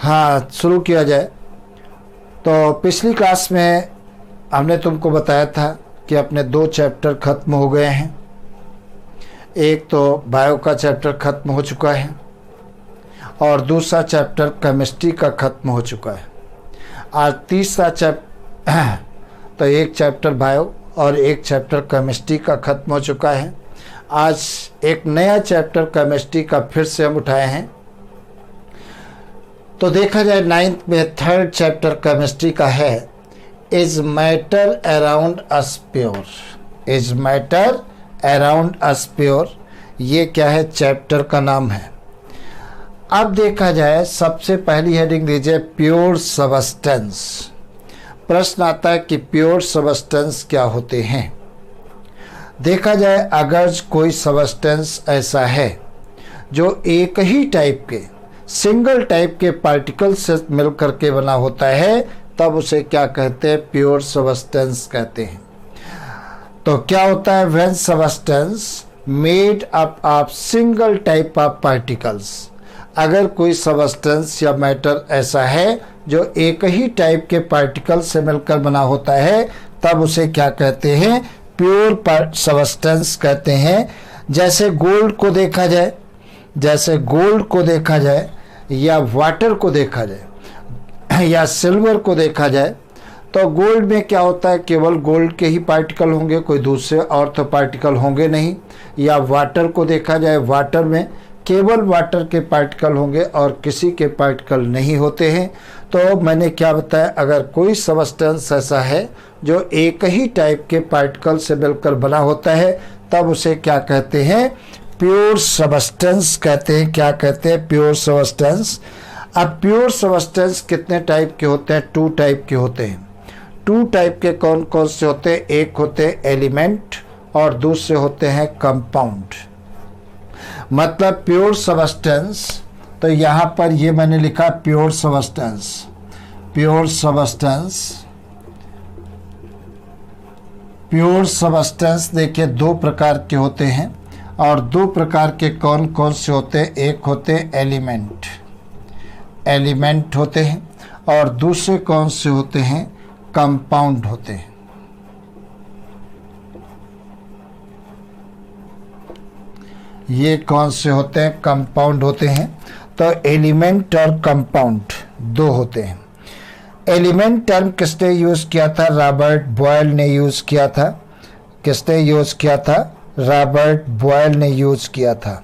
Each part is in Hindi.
हाँ, शुरू किया जाए। तो पिछली क्लास में हमने तुमको बताया था कि अपने 2 चैप्टर ख़त्म हो गए हैं। एक तो बायो का चैप्टर ख़त्म हो चुका है और दूसरा चैप्टर केमिस्ट्री का ख़त्म हो चुका है। आज तीसरा चैप्टर तो एक चैप्टर बायो और एक चैप्टर केमिस्ट्री का ख़त्म हो चुका है। आज एक नया चैप्टर केमिस्ट्री का फिर से हम उठाए हैं। तो देखा जाए 9th में 3rd चैप्टर केमिस्ट्री का है, is matter around us pure. Is matter around us pure, ये क्या है, चैप्टर का नाम है। अब देखा जाए सबसे पहली हेडिंग दीजिए प्योर सबस्टेंस। प्रश्न आता है कि प्योर सबस्टेंस क्या होते हैं। देखा जाए अगर कोई सबस्टेंस ऐसा है जो एक ही टाइप के सिंगल टाइप के पार्टिकल से मिल करके बना होता है, तब उसे क्या कहते हैं, प्योर सबस्टेंस कहते हैं। तो क्या होता है, when substance made up of single type of particles. अगर कोई सबस्टेंस या मैटर ऐसा है जो एक ही टाइप के पार्टिकल से मिलकर बना होता है, तब उसे क्या कहते हैं, प्योर सबस्टेंस कहते हैं। जैसे गोल्ड को देखा जाए, जैसे गोल्ड को देखा जाए या वाटर को देखा जाए या सिल्वर को देखा जाए, तो गोल्ड में क्या होता है, केवल गोल्ड के ही पार्टिकल होंगे, कोई दूसरे और तो पार्टिकल होंगे नहीं। या वाटर को देखा जाए, वाटर में केवल वाटर के पार्टिकल होंगे और किसी के पार्टिकल नहीं होते हैं। तो मैंने क्या बताया, अगर कोई सबस्टेंस ऐसा है जो एक ही टाइप के पार्टिकल से मिलकर बना होता है, तब उसे क्या कहते हैं, प्योर सबस्टेंस कहते हैं। क्या कहते हैं, प्योर सबस्टेंस। अब प्योर सबस्टेंस कितने टाइप के होते हैं, 2 टाइप के होते हैं। 2 टाइप के कौन कौन से होते हैं, एक होते हैं एलिमेंट और दूसरे होते हैं कंपाउंड। मतलब प्योर सबस्टेंस, तो यहाँ पर ये मैंने लिखा pure substance. Pure substance, pure substance देखिए 2 प्रकार के होते हैं और 2 प्रकार के कौन कौन से होते हैं, एक होते हैं एलिमेंट, एलिमेंट होते हैं, और दूसरे कौन से होते हैं, कंपाउंड होते हैं। ये कौन से होते हैं, कंपाउंड होते हैं। तो एलिमेंट और कंपाउंड 2 होते हैं। एलिमेंट टर्म किसने यूज़ किया था, रॉबर्ट बॉयल ने यूज़ किया था। किसने यूज़ किया था, रॉबर्ट बॉयल ने यूज़ किया था।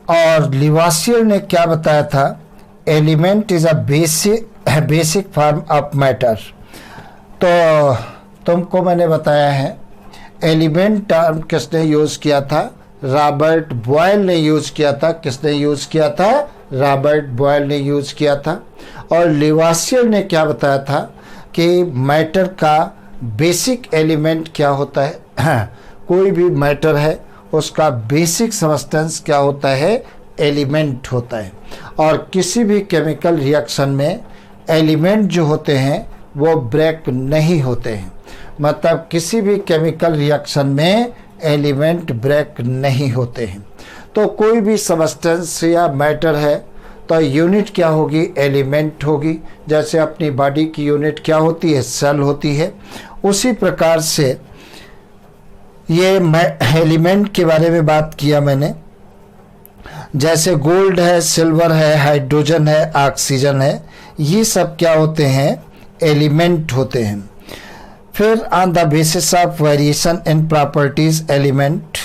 और लिवासियर ने क्या बताया था, element is a basic form of matter. तो तुमको मैंने बताया है एलिमेंट टर्म किसने यूज़ किया था, रॉबर्ट बॉयल ने यूज़ किया था। किसने यूज़ किया था, रॉबर्ट बॉयल ने यूज़ किया था। और लिवासियर ने क्या बताया था कि मैटर का बेसिक एलिमेंट क्या होता है, कोई भी मैटर है उसका बेसिक सबस्टेंस क्या होता है, एलिमेंट होता है। और किसी भी केमिकल रिएक्शन में एलिमेंट जो होते हैं वो ब्रेक नहीं होते हैं। मतलब किसी भी केमिकल रिएक्शन में एलिमेंट ब्रेक नहीं होते हैं। तो कोई भी सबस्टेंस या मैटर है तो यूनिट क्या होगी, एलिमेंट होगी। जैसे अपनी बॉडी की यूनिट क्या होती है, सेल होती है। उसी प्रकार से ये एलिमेंट के बारे में बात किया मैंने। जैसे गोल्ड है, सिल्वर है, हाइड्रोजन है, ऑक्सीजन है, ये सब क्या होते हैं, एलिमेंट होते हैं। फिर on the basis of variation in properties element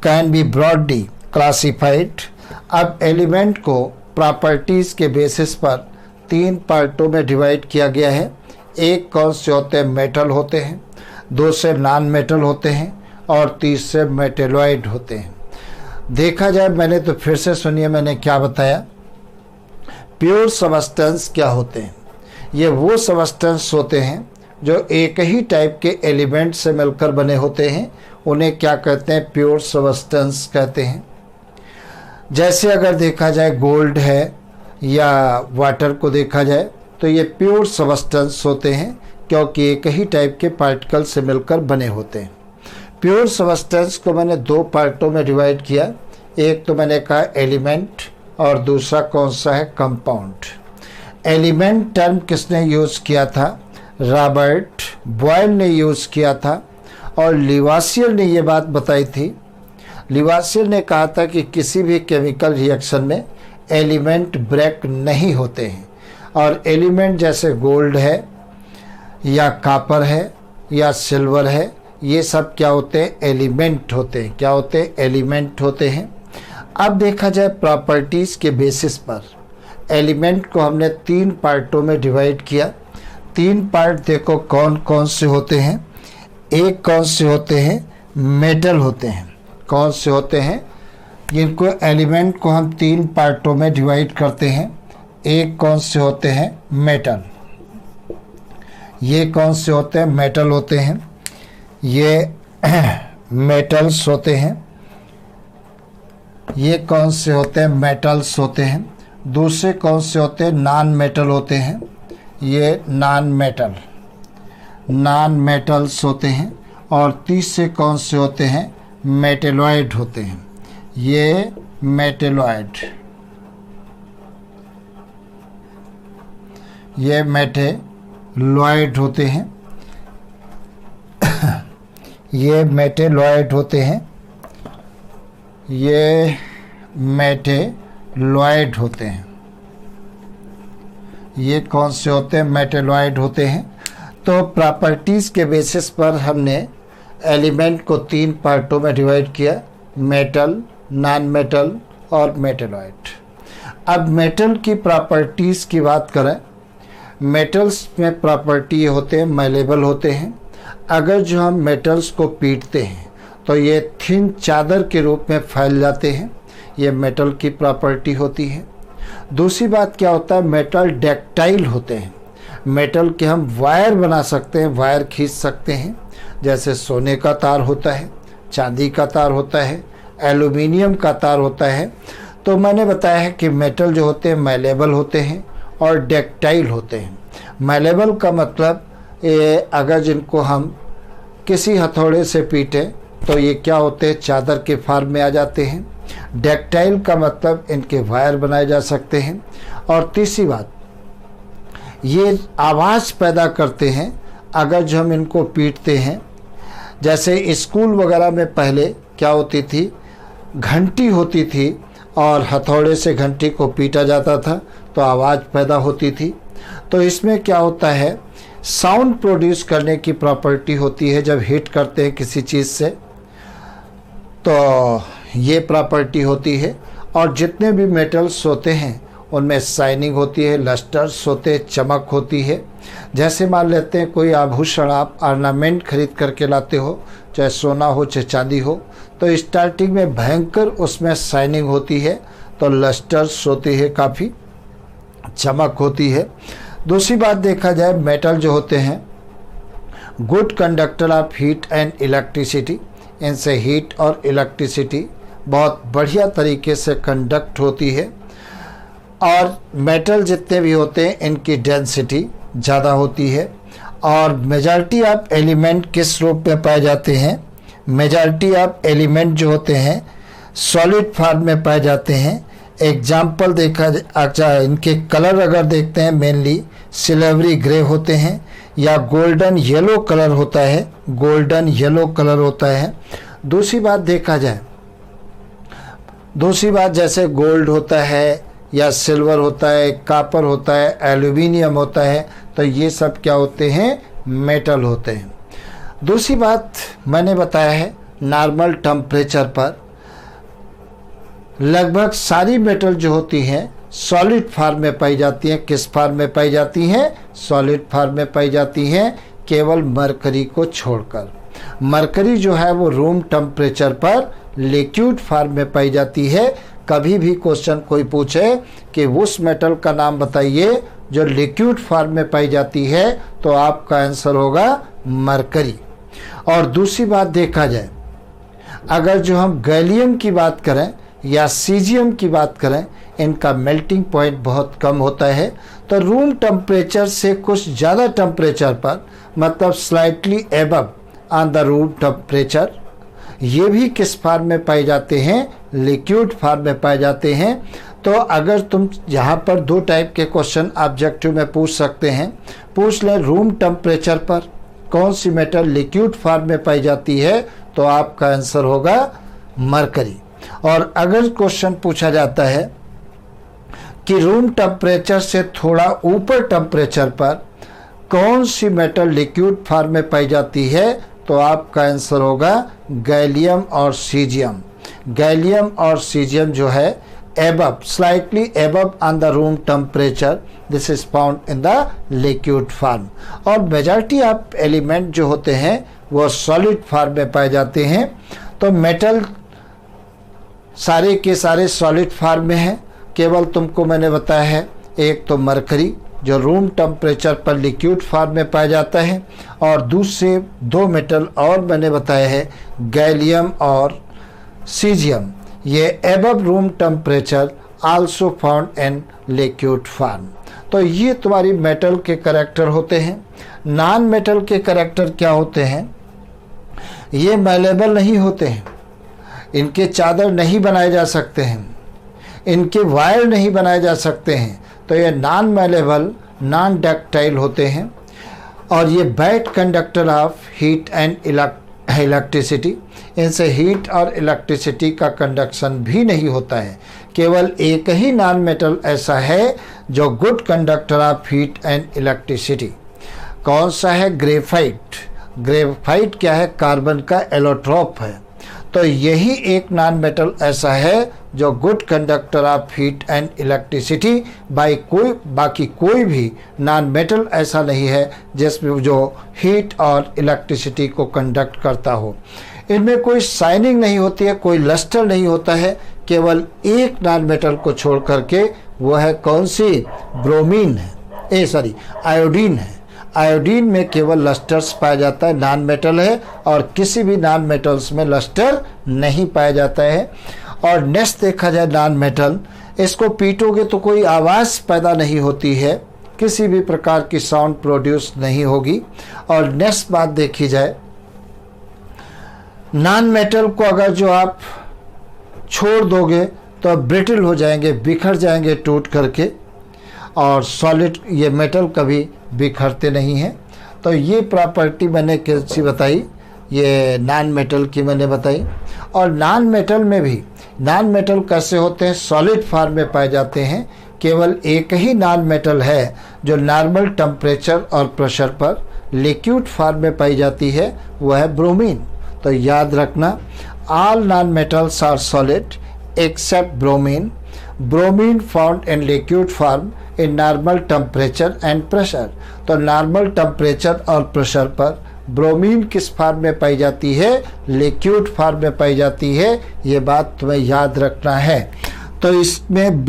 can be broadly classified. अब एलिमेंट को प्रॉपर्टीज के बेसिस पर 3 पार्टों में डिवाइड किया गया है। एक कौन से होते हैं, मेटल होते हैं, 2 से नॉन मेटल होते हैं और 3 से मेटेलॉइड होते हैं। देखा जाए, मैंने तो फिर से सुनिए मैंने क्या बताया। प्योर सबस्टेंस क्या होते हैं, ये वो सबस्टेंस होते हैं जो एक ही टाइप के एलिमेंट से मिलकर बने होते हैं। उन्हें क्या कहते हैं, प्योर सबस्टेंस कहते हैं। जैसे अगर देखा जाए गोल्ड है या वाटर को देखा जाए तो ये प्योर सबस्टेंस होते हैं क्योंकि एक ही टाइप के पार्टिकल से मिलकर बने होते हैं। प्योर सबस्टेंस को मैंने 2 पार्टों में डिवाइड किया। एक तो मैंने कहा एलिमेंट और दूसरा कौन सा है, कंपाउंड। एलिमेंट टर्म किसने यूज़ किया था, रॉबर्ट बॉयल ने यूज़ किया था। और लिवासियर ने ये बात बताई थी, लिवासियर ने कहा था कि किसी भी केमिकल रिएक्शन में एलिमेंट ब्रेक नहीं होते हैं, और एलिमेंट जैसे गोल्ड है या कॉपर है या सिल्वर है, ये सब क्या होते हैं, एलिमेंट होते हैं। क्या होते हैं, एलिमेंट होते हैं। अब देखा जाए प्रॉपर्टीज़ के बेसिस पर एलिमेंट को हमने 3 पार्टों में डिवाइड किया। 3 पार्ट देखो कौन कौन से होते हैं। एक कौन से होते हैं, मेटल होते हैं। कौन से होते हैं, जिनको एलिमेंट को हम 3 पार्टों में डिवाइड करते हैं। एक कौन से होते हैं, मेटल। ये कौन से होते हैं, मेटल होते हैं। ये मेटल्स होते हैं। ये कौन से होते हैं, मेटल्स होते हैं। दूसरे कौन से होते हैं, नॉन मेटल होते हैं। ये नॉन मेटल्स होते हैं। और तीसरे कौन से होते हैं, मेटेलॉइड होते हैं। ये मेटेलॉइड होते हैं। ये मेटेलॉइड होते हैं। ये मेटेलॉइड होते हैं। ये कौन से होते हैं, मेटेलॉइड होते हैं। तो प्रॉपर्टीज़ के बेसिस पर हमने एलिमेंट को 3 पार्टों में डिवाइड किया, मेटल, नॉन मेटल और मेटेलॉइड। अब मेटल की प्रॉपर्टीज़ की बात करें, मेटल्स में प्रॉपर्टी होते हैं, मैलेबल होते हैं। अगर जो हम मेटल्स को पीटते हैं तो ये थिन चादर के रूप में फैल जाते हैं। ये मेटल की प्रॉपर्टी होती है। दूसरी बात क्या होता है, मेटल डक्टाइल होते हैं। मेटल के हम वायर बना सकते हैं, वायर खींच सकते हैं। जैसे सोने का तार होता है, चांदी का तार होता है, एल्युमिनियम का तार होता है। तो मैंने बताया है कि मेटल जो होते हैं मैलेबल होते हैं और डक्टाइल होते हैं। मैलेबल का मतलब अगर जिनको हम किसी हथौड़े से पीटें तो ये क्या होते हैं, चादर के फॉर्म में आ जाते हैं। डक्टाइल का मतलब इनके वायर बनाए जा सकते हैं। और तीसरी बात, ये आवाज़ पैदा करते हैं अगर जो हम इनको पीटते हैं। जैसे स्कूल वगैरह में पहले क्या होती थी, घंटी होती थी और हथौड़े से घंटी को पीटा जाता था तो आवाज़ पैदा होती थी। तो इसमें क्या होता है, साउंड प्रोड्यूस करने की प्रॉपर्टी होती है। जब हिट करते हैं किसी चीज़ से तो ये प्रॉपर्टी होती है। और जितने भी मेटल्स होते हैं उनमें शाइनिंग होती है, लस्टर्स होते हैं, चमक होती है। जैसे मान लेते हैं कोई आभूषण आप ऑर्नामेंट खरीद करके लाते हो, चाहे सोना हो चाहे चांदी हो, तो स्टार्टिंग में भयंकर उसमें शाइनिंग होती है, तो लस्टर्स होती है, काफ़ी चमक होती है। दूसरी बात देखा जाए, मेटल जो होते हैं good conductor of heat and electricity. इनसे हीट और इलेक्ट्रिसिटी बहुत बढ़िया तरीके से कंडक्ट होती है। और मेटल जितने भी होते हैं इनकी डेंसिटी ज़्यादा होती है। और मेजॉरिटी ऑफ एलिमेंट किस रूप में पाए जाते हैं, मेजॉरिटी ऑफ एलिमेंट जो होते हैं सॉलिड फॉर्म में पाए जाते हैं। एग्जाम्पल देखा, अच्छा इनके कलर अगर देखते हैं, मेनली सिल्वरी ग्रे होते हैं या गोल्डन येलो कलर होता है, गोल्डन येलो कलर होता है। दूसरी बात देखा जाए, दूसरी बात जैसे गोल्ड होता है या सिल्वर होता है, कॉपर होता है, एल्युमिनियम होता है, तो ये सब क्या होते हैं, मेटल होते हैं। दूसरी बात मैंने बताया है, नॉर्मल टेम्परेचर पर लगभग सारी मेटल जो होती हैं सॉलिड फॉर्म में पाई जाती हैं। किस फॉर्म में पाई जाती हैं, सॉलिड फॉर्म में पाई जाती हैं, केवल मरकरी को छोड़कर। मरकरी जो है वो रूम टेम्परेचर पर लिक्विड फॉर्म में पाई जाती है। कभी भी क्वेश्चन कोई पूछे कि उस मेटल का नाम बताइए जो लिक्विड फॉर्म में पाई जाती है, तो आपका आंसर होगा मरकरी। और दूसरी बात देखा जाए, अगर जो हम गैलियम की बात करें या सीजियम की बात करें, इनका मेल्टिंग पॉइंट बहुत कम होता है। तो रूम टेम्परेचर से कुछ ज़्यादा टेम्परेचर पर, मतलब slightly above on the room temperature, ये भी किस फॉर्म में पाए जाते हैं? लिक्विड फॉर्म में पाए जाते हैं। तो अगर तुम यहाँ पर दो टाइप के क्वेश्चन ऑब्जेक्टिव में पूछ सकते हैं, पूछ लें रूम टेम्परेचर पर कौन सी मेटल लिक्विड फॉर्म में पाई जाती है, तो आपका आंसर होगा मरकरी। और अगर क्वेश्चन पूछा जाता है कि रूम टेम्परेचर से थोड़ा ऊपर टेम्परेचर पर कौन सी मेटल लिक्विड फॉर्म में पाई जाती है, तो आपका आंसर होगा गैलियम और सीजियम। गैलियम और सीजियम जो है above, slightly above on the room temperature, this is found in the liquid form। और मेजॉरिटी ऑफ एलिमेंट जो होते हैं वो सॉलिड फॉर्म में पाए जाते हैं। तो मेटल सारे के सारे सॉलिड फॉर्म में हैं, केवल तुमको मैंने बताया है एक तो मरकरी जो रूम टेम्परेचर पर लिक्विड फॉर्म में पाया जाता है, और दूसरे दो मेटल और मैंने बताया है गैलियम और सीजियम, ये above room temperature also found in liquid form. तो ये तुम्हारी मेटल के करैक्टर होते हैं। नॉन मेटल के करैक्टर क्या होते हैं? ये मैलेबल नहीं होते हैं, इनके चादर नहीं बनाए जा सकते हैं, इनके वायर नहीं बनाए जा सकते हैं। तो ये नॉन मैलेबल, नॉन डक्टाइल होते हैं, और ये bad conductor of heat and electricity. इनसे हीट और इलेक्ट्रिसिटी का कंडक्शन भी नहीं होता है। केवल एक ही नॉन मेटल ऐसा है जो good conductor of heat and electricity. कौन सा है? ग्रेफाइट। ग्रेफाइट क्या है? कार्बन का एलोट्रोप है। तो यही एक नॉन मेटल ऐसा है जो good conductor of heat and electricity. बाकी कोई भी नॉन मेटल ऐसा नहीं है जिसमें जो हीट और इलेक्ट्रिसिटी को कंडक्ट करता हो। इनमें कोई शाइनिंग नहीं होती है, कोई लस्टर नहीं होता है, केवल एक नॉन मेटल को छोड़ करके, वो है कौन सी? ब्रोमीन है, आयोडीन है। आयोडीन में केवल लस्टर्स पाया जाता है, नॉन मेटल है, और किसी भी नॉन मेटल्स में लस्टर नहीं पाया जाता है। और नेक्स्ट देखा जाए नॉन मेटल, इसको पीटोगे तो कोई आवाज़ पैदा नहीं होती है, किसी भी प्रकार की साउंड प्रोड्यूस नहीं होगी। और नेक्स्ट बात देखी जाए, नॉन मेटल को अगर जो आप छोड़ दोगे तो ब्रिटल हो जाएंगे, बिखर जाएंगे टूट करके, और सॉलिड ये मेटल कभी बिखरते नहीं हैं। तो ये प्रॉपर्टी मैंने कैसी बताई? ये नॉन मेटल की मैंने बताई। और नॉन मेटल में भी, नॉन मेटल कैसे होते हैं? सॉलिड फॉर्म में पाए जाते हैं। केवल एक ही नॉन मेटल है जो नॉर्मल टेम्परेचर और प्रेशर पर लिक्विड फॉर्म में पाई जाती है, वो है ब्रोमीन। तो याद रखना, all non metals are solid except bromine. Bromine found in liquid form in normal temperature and pressure. तो नॉर्मल टेम्परेचर और प्रेशर पर ब्रोमीन किस फॉर्म में पाई जाती है? लिक्विड फॉर्म में पाई जाती है। ये बात तुम्हें याद रखना है। तो इसमें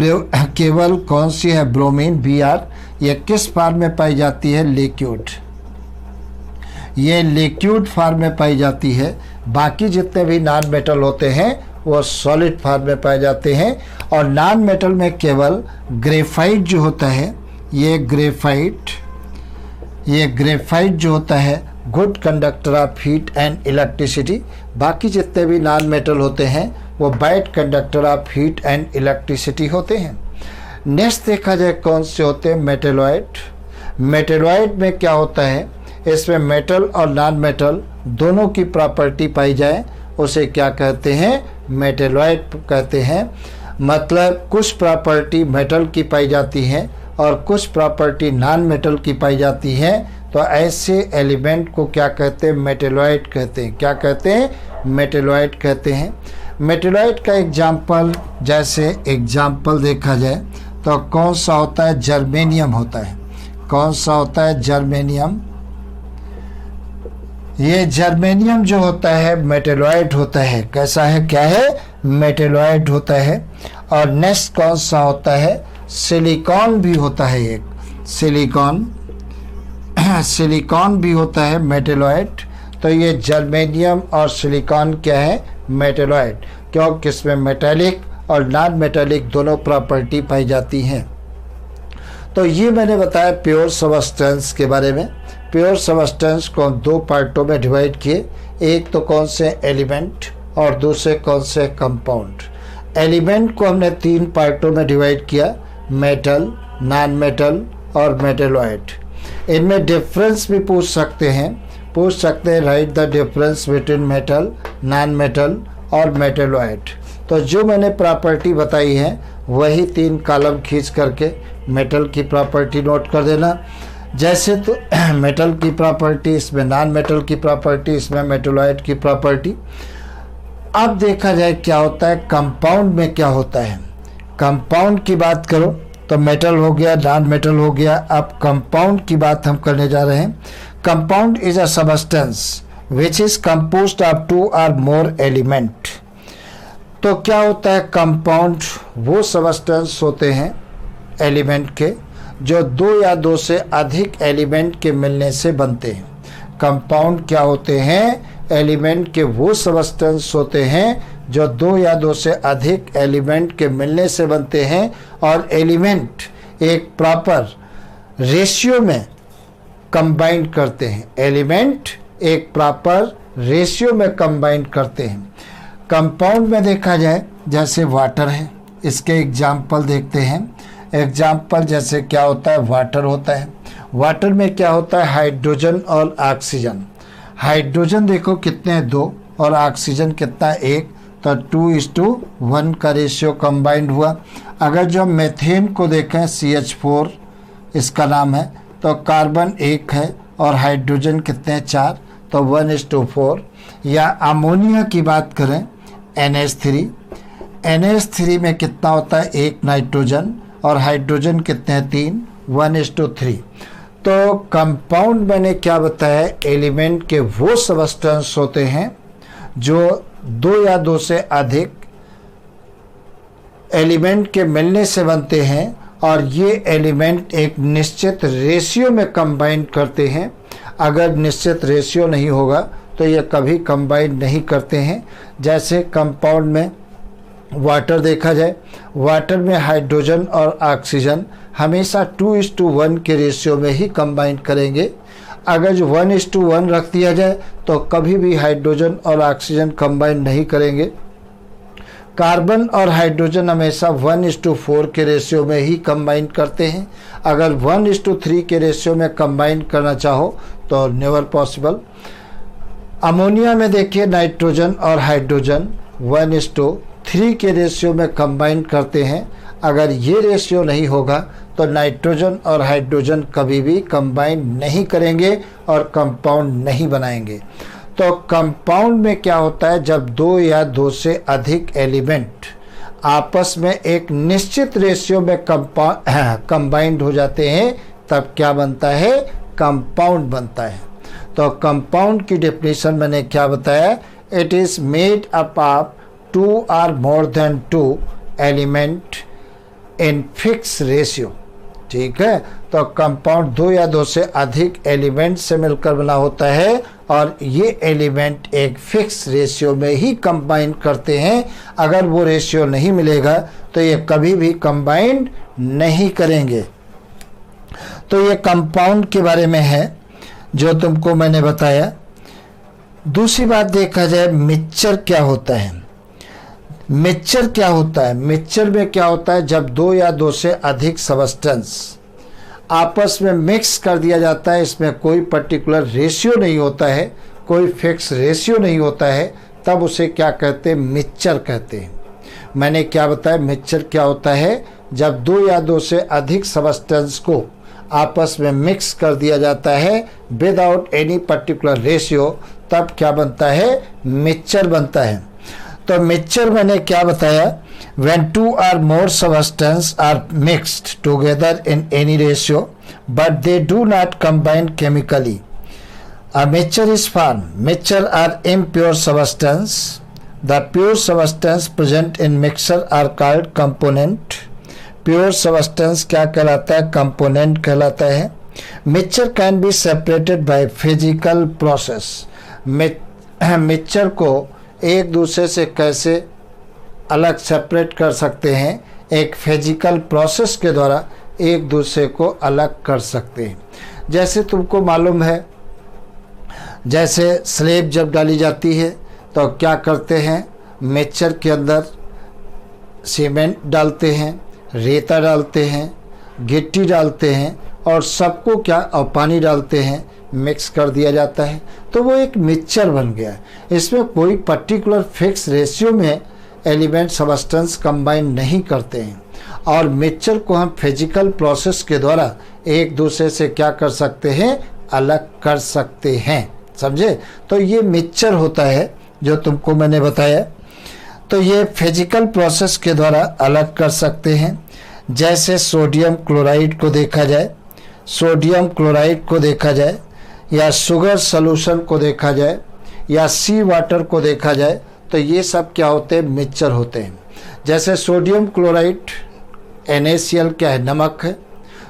केवल कौन सी है? ब्रोमीन, Br, ये किस फॉर्म में पाई जाती है? लिक्विड। ये लिक्विड फॉर्म में पाई जाती है। बाकी जितने भी नॉन मेटल होते हैं वो सॉलिड फॉर्म में पाए जाते हैं। और नॉन मेटल में केवल ग्रेफाइट जो होता है, ये ग्रेफाइट जो होता है good conductor of heat and electricity. बाकी जितने भी नॉन मेटल होते हैं वो bad conductor of heat and electricity होते हैं। नेक्स्ट देखा जाए कौन से होते हैं? मेटेलॉइड। मेटेलॉइड में क्या होता है? इसमें मेटल और नॉन मेटल दोनों की प्रॉपर्टी पाई जाए, उसे क्या कहते हैं? मेटेलॉइड कहते हैं। मतलब कुछ प्रॉपर्टी मेटल की पाई जाती हैं और कुछ प्रॉपर्टी नॉन मेटल की पाई जाती हैं। तो ऐसे एलिमेंट को क्या कहते हैं? मेटेलॉइड कहते हैं। क्या कहते हैं? मेटेलॉइड कहते हैं। मेटेलॉइड का एग्जाम्पल, जैसे एग्जाम्पल देखा जाए तो कौन सा होता है? जर्मेनियम होता है। कौन सा होता है? जर्मेनियम। ये जर्मेनियम जो होता है मेटेलॉइड होता है। कैसा है? क्या है? मेटेलॉइड होता है। और नेक्स्ट कौन सा होता है? सिलिकॉन भी होता है। एक सिलिकॉन भी होता है मेटेलॉइड। तो ये जर्मेनियम और सिलिकॉन क्या है? मेटेलॉइड। क्योंकि इसमें मेटेलिक और नॉन मेटेलिक दोनों प्रॉपर्टी पाई जाती हैं। तो ये मैंने बताया प्योर सबस्टेंस के बारे में। प्योर सबस्टेंस को हम दो पार्टों में डिवाइड किए। एक तो कौन से? एलिमेंट, और दूसरे कौन से कंपाउंड। एलिमेंट को हमने 3 पार्टों में डिवाइड किया, मेटल, नॉन मेटल और मेटेलॉइड। इनमें डिफरेंस भी पूछ सकते हैं, right the difference between metal, non metal और मेटेलॉइड। तो जो मैंने प्रॉपर्टी बताई है वही 3 कॉलम खींच करके मेटल की प्रॉपर्टी नोट कर देना। जैसे तो मेटल की प्रॉपर्टी, इसमें नॉन मेटल की प्रॉपर्टी, इसमें मेटेलॉइड की प्रॉपर्टी। अब देखा जाए क्या होता है कंपाउंड में, क्या होता है। कंपाउंड की बात करो तो मेटल हो गया, नॉन मेटल हो गया। अब कंपाउंड की बात हम करने जा रहे हैं। Compound is a substance which is composed of 2 और मोर एलिमेंट। तो क्या होता है कंपाउंड, वो सबस्टेंस होते हैं एलिमेंट के जो 2 या 2 से अधिक एलिमेंट के मिलने से बनते हैं। कंपाउंड क्या होते हैं, एलिमेंट के वो सबस्टेंस होते हैं जो 2 या 2 से अधिक एलिमेंट के मिलने से बनते हैं और एलिमेंट एक प्रॉपर रेशियो में कंबाइन करते हैं। एलिमेंट एक प्रॉपर रेशियो में कंबाइन करते हैं। कंपाउंड में देखा जाए जैसे वाटर है, इसके एग्जाम्पल देखते हैं। एग्जाम्पल जैसे क्या होता है, वाटर होता है। वाटर में क्या होता है, हाइड्रोजन और ऑक्सीजन। हाइड्रोजन देखो कितने हैं, 2 और ऑक्सीजन कितना, 1। तो 2:1 का रेशियो कंबाइंड हुआ। अगर जो मेथेन को देखें, CH4 इसका नाम है, तो कार्बन 1 है और हाइड्रोजन कितने हैं, 4, तो 1:4। या अमोनिया की बात करें, NH3 में कितना होता है, 1 नाइट्रोजन और हाइड्रोजन कितने हैं, 3, 1:3। तो कंपाउंड मैंने क्या बताया, एलिमेंट के वो सबस्टेंस होते हैं जो 2 या 2 से अधिक एलिमेंट के मिलने से बनते हैं और ये एलिमेंट एक निश्चित रेशियो में कंबाइन करते हैं। अगर निश्चित रेशियो नहीं होगा तो ये कभी कंबाइन नहीं करते हैं। जैसे कंपाउंड में वाटर देखा जाए, वाटर में हाइड्रोजन और ऑक्सीजन हमेशा 2:1 के रेशियो में ही कंबाइन करेंगे। अगर जो 1:1 रख दिया जाए तो कभी भी हाइड्रोजन और ऑक्सीजन कंबाइन नहीं करेंगे। कार्बन और हाइड्रोजन हमेशा 1:4 के रेशियो में ही कंबाइन करते हैं। अगर 1:3 के रेशियो में कंबाइन करना चाहो तो नेवर पॉसिबल। अमोनिया में देखिए नाइट्रोजन और हाइड्रोजन 1:3 के रेशियो में कंबाइन करते हैं। अगर ये रेशियो नहीं होगा तो नाइट्रोजन और हाइड्रोजन कभी भी कंबाइन नहीं करेंगे और कंपाउंड नहीं बनाएंगे। तो कंपाउंड में क्या होता है, जब 2 या 2 से अधिक एलिमेंट आपस में एक निश्चित रेशियो में कंबाइंड हो जाते हैं तब क्या बनता है, कंपाउंड बनता है। तो कंपाउंड की डेफिनेशन मैंने क्या बताया, it is made up of 2 और more than 2 element in fix ratio. ठीक है, तो कंपाउंड 2 या 2 से अधिक एलिमेंट से मिलकर बना होता है और ये एलिमेंट एक फिक्स रेशियो में ही कंबाइन करते हैं। अगर वो रेशियो नहीं मिलेगा तो ये कभी भी कंबाइन नहीं करेंगे। तो ये कंपाउंड के बारे में है जो तुमको मैंने बताया। दूसरी बात देखा जाए मिक्सचर क्या होता है। मिक्सचर क्या होता है, मिक्सचर में क्या होता है, जब 2 या 2 से अधिक सबस्टेंस आपस में मिक्स कर दिया जाता है, इसमें कोई पर्टिकुलर रेशियो नहीं होता है, कोई फिक्स रेशियो नहीं होता है, तब उसे क्या कहते हैं, मिक्सचर कहते हैं। मैंने क्या बताया, मिक्सचर क्या होता है, जब 2 या 2 से अधिक सबस्टेंस को आपस में मिक्स कर दिया जाता है विदाउट एनी पर्टिकुलर रेशियो, तब क्या बनता है, मिक्सचर बनता है। तो मिक्सचर मैंने क्या बताया, when 2 or more substances are mixed together in any ratio but they do not combine chemically, a mixture is formed. Mixture are impure substance. The pure substance present in mixture are called component. Pure substance क्या कहलाता है, component कहलाता है। Mixture can be separated by physical process. Mixture को एक दूसरे से कैसे अलग सेपरेट कर सकते हैं, एक फिजिकल प्रोसेस के द्वारा एक दूसरे को अलग कर सकते हैं। जैसे तुमको मालूम है, जैसे स्लेब जब डाली जाती है तो क्या करते हैं, मिक्सचर के अंदर सीमेंट डालते हैं, रेता डालते हैं, गिट्टी डालते हैं और सबको और पानी डालते हैं, मिक्स कर दिया जाता है, तो वो एक मिक्सचर बन गया है। इसमें कोई पर्टिकुलर फिक्स रेशियो में एलिमेंट सबस्टेंस कंबाइन नहीं करते हैं और मिक्सचर को हम फिजिकल प्रोसेस के द्वारा एक दूसरे से क्या कर सकते हैं, अलग कर सकते हैं। समझे? तो ये मिक्सचर होता है जो तुमको मैंने बताया, तो ये फिजिकल प्रोसेस के द्वारा अलग कर सकते हैं। जैसे सोडियम क्लोराइड को देखा जाए, सोडियम क्लोराइड को देखा जाए या शुगर सॉल्यूशन को देखा जाए या सी वाटर को देखा जाए, तो ये सब क्या होते हैं, मिक्सचर होते हैं। जैसे सोडियम क्लोराइड NaCl क्या है, नमक है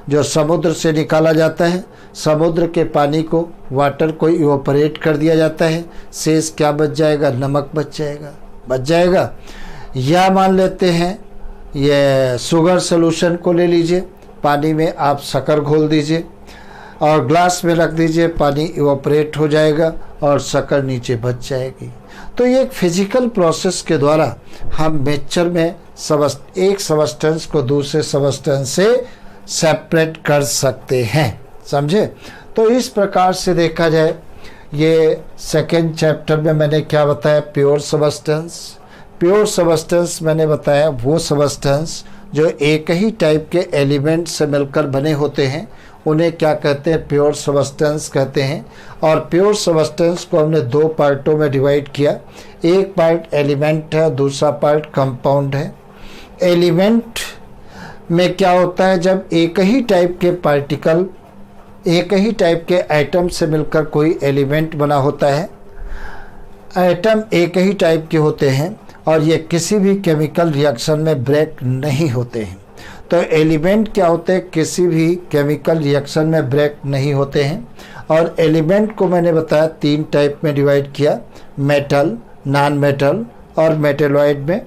जो समुद्र से निकाला जाता है, समुद्र के पानी को, वाटर को इवोपरेट कर दिया जाता है, शेष क्या बच जाएगा, नमक बच जाएगा। या मान लेते हैं ये शुगर सॉल्यूशन को ले लीजिए, पानी में आप शक्कर घोल दीजिए और ग्लास में रख दीजिए, पानी इवोपरेट हो जाएगा और शक्कर नीचे बच जाएगी। तो ये एक फिजिकल प्रोसेस के द्वारा हम मिक्सचर में एक सबस्टेंस को दूसरे सबस्टेंस से सेपरेट कर सकते हैं। समझे? तो इस प्रकार से देखा जाए, ये सेकेंड चैप्टर में मैंने क्या बताया, प्योर सबस्टेंस। प्योर सबस्टेंस मैंने बताया वो सबस्टेंस जो एक ही टाइप के एलिमेंट से मिलकर बने होते हैं, उन्हें क्या कहते हैं, प्योर सबस्टेंस कहते हैं। और प्योर सबस्टेंस को हमने दो पार्टों में डिवाइड किया, एक पार्ट एलिमेंट है, दूसरा पार्ट कंपाउंड है। एलिमेंट में क्या होता है, जब एक ही टाइप के पार्टिकल, एक ही टाइप के एटम से मिलकर कोई एलिमेंट बना होता है। एटम एक ही टाइप के होते हैं और ये किसी भी केमिकल रिएक्शन में ब्रेक नहीं होते हैं। तो एलिमेंट क्या होते हैं, किसी भी केमिकल रिएक्शन में ब्रेक नहीं होते हैं। और एलिमेंट को मैंने बताया तीन टाइप में डिवाइड किया, मेटल, नॉन मेटल और मेटेलॉइड में।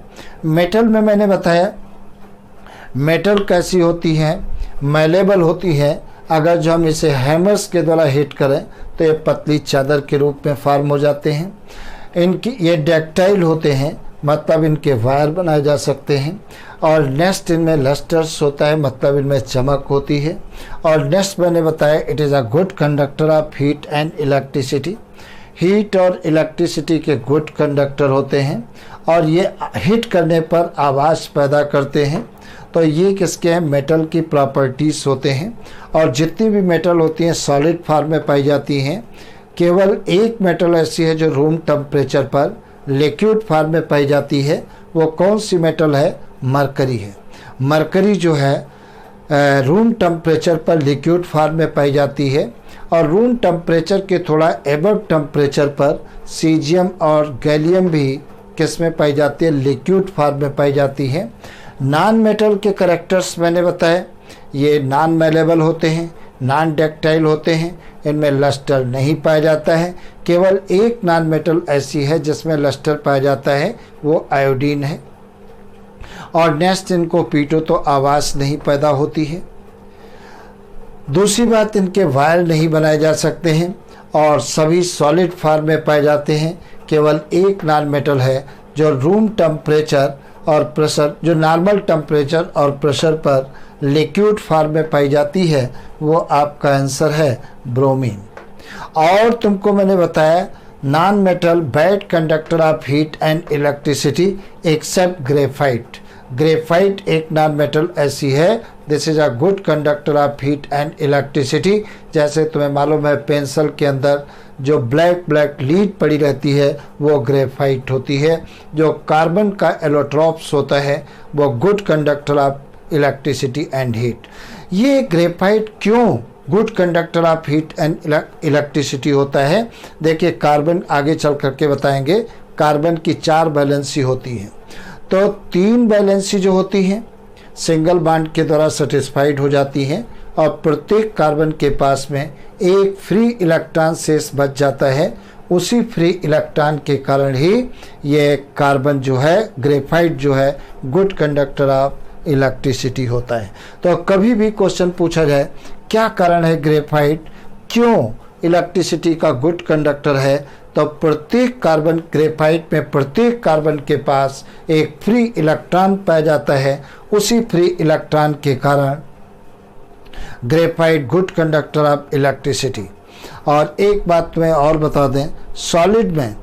मेटल में मैंने बताया मेटल कैसी होती है, मैलेबल होती है। अगर जो हम इसे हैमर्स के द्वारा हिट करें तो ये पतली चादर के रूप में फॉर्म हो जाते हैं। ये डक्टाइल होते हैं, मतलब इनके वायर बनाए जा सकते हैं। और नेक्स्ट इनमें लस्टर्स होता है, मतलब इनमें चमक होती है। और नेक्स्ट मैंने बताया it is a good conductor of heat and electricity. Heat और इलेक्ट्रिसिटी के गुड कंडक्टर होते हैं और ये हिट करने पर आवाज़ पैदा करते हैं। तो ये किसके हैं, मेटल की प्रॉपर्टीज़ होते हैं। और जितनी भी मेटल होती हैं सॉलिड फॉर्म में पाई जाती हैं। केवल एक मेटल ऐसी है जो रूम टेम्परेचर पर लिक्विड फॉर्म में पाई जाती है। वो कौन सी मेटल है, मरकरी है। मरकरी जो है रूम टेम्परेचर पर लिक्विड फॉर्म में पाई जाती है और रूम टेम्परेचर के थोड़ा एबव टेम्परेचर पर सीजियम और गैलियम भी किस में पाई जाती है, लिक्विड फॉर्म में पाई जाती है। नॉन मेटल के करेक्टर्स मैंने बताए, ये नॉन मेलेबल होते हैं, नॉन डक्टाइल होते हैं, इनमें लस्टर नहीं पाया जाता है। केवल एक नॉन मेटल ऐसी है जिसमें लस्टर पाया जाता है, वो आयोडीन है। और नेक्स्ट इनको पीटो तो आवाज़ नहीं पैदा होती है। दूसरी बात, इनके वायर नहीं बनाए जा सकते हैं और सभी सॉलिड फॉर्म में पाए जाते हैं। केवल एक नॉन मेटल है जो रूम टेम्परेचर और प्रेशर, जो नॉर्मल टेम्परेचर और प्रेशर पर लिक्विड फॉर्म में पाई जाती है, वो आपका आंसर है ब्रोमीन। और तुमको मैंने बताया non metal bad conductor of heat and electricity except graphite. Graphite एक नॉन मेटल ऐसी है, this is a good conductor of heat and electricity. जैसे तुम्हें मालूम है पेंसिल के अंदर जो ब्लैक लीड पड़ी रहती है वो ग्रेफाइट होती है। जो कार्बन का एलोट्रॉप्स होता है वो good conductor of electricity and heat. ये ग्रेफाइट क्यों good conductor of heat and electricity होता है, देखिए कार्बन आगे चल करके बताएंगे। कार्बन की 4 वैलेंसी होती है, तो 3 वैलेंसी जो होती हैं सिंगल बॉन्ड के द्वारा सेटिस्फाइड हो जाती हैं और प्रत्येक कार्बन के पास में एक फ्री इलेक्ट्रॉन शेष बच जाता है। उसी फ्री इलेक्ट्रॉन के कारण ही ये कार्बन जो है, ग्रेफाइट जो है, गुड कंडक्टर ऑफ इलेक्ट्रिसिटी होता है। तो कभी भी क्वेश्चन पूछा जाए क्या कारण है ग्रेफाइट क्यों इलेक्ट्रिसिटी का गुड कंडक्टर है, तो प्रत्येक कार्बन, ग्रेफाइट में प्रत्येक कार्बन के पास एक फ्री इलेक्ट्रॉन पाया जाता है। उसी फ्री इलेक्ट्रॉन के कारण graphite good conductor of electricity. और एक बात तुम्हें और बता दें, सॉलिड में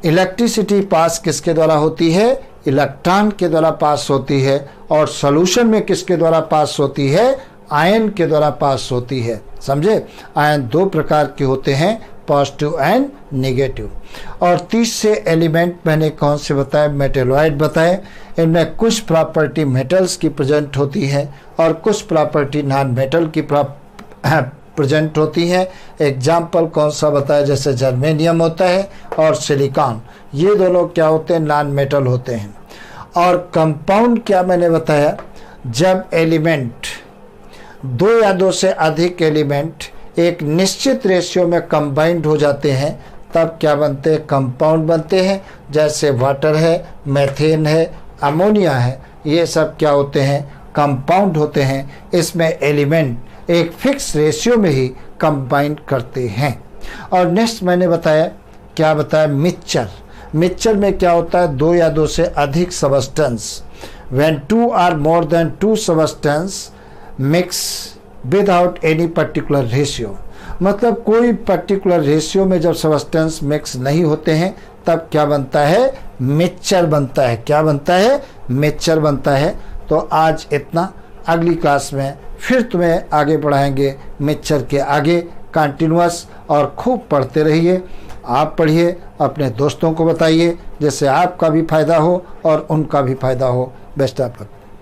इलेक्ट्रिसिटी पास किसके द्वारा होती है? इलेक्ट्रॉन के द्वारा पास होती है। और सॉल्यूशन में किसके द्वारा पास होती है? आयन के द्वारा पास होती है। समझे? आयन दो प्रकार के होते हैं, पॉजिटिव एंड नेगेटिव। और तीसरे एलिमेंट मैंने कौन से बताए? मेटेलॉइड बताए। इनमें कुछ प्रॉपर्टी मेटल्स की प्रेजेंट होती है और कुछ प्रॉपर्टी नॉन मेटल की प्रेजेंट होती है। एग्जाम्पल कौन सा बताया? जैसे जर्मेनियम होता है और सिलिकॉन, ये दोनों क्या होते हैं? नॉन मेटल होते हैं। और कंपाउंड क्या मैंने बताया? जब एलिमेंट, दो या दो से अधिक एलिमेंट एक निश्चित रेशियो में कंबाइंड हो जाते हैं, तब क्या बनते हैं? कंपाउंड बनते हैं। जैसे वाटर है, मेथेन है, अमोनिया है, ये सब क्या होते हैं? कंपाउंड होते हैं। इसमें एलिमेंट एक फिक्स रेशियो में ही कंबाइंड करते हैं। और नेक्स्ट मैंने बताया, क्या बताया? मिक्सचर। मिक्सचर में क्या होता है? दो या दो से अधिक substance, when two or more than two substance mix without any particular ratio. मतलब कोई पर्टिकुलर रेशियो में जब सबस्टेंस मिक्स नहीं होते हैं, तब क्या बनता है? मिक्सचर बनता है। क्या बनता है? मिक्सचर बनता है। तो आज इतना, अगली क्लास में फिर तुम्हें आगे बढ़ाएंगे मिक्सचर के आगे कंटिन्यूअस। और खूब पढ़ते रहिए, आप पढ़िए, अपने दोस्तों को बताइए, जिससे आपका भी फायदा हो और उनका भी फायदा हो। Best of luck.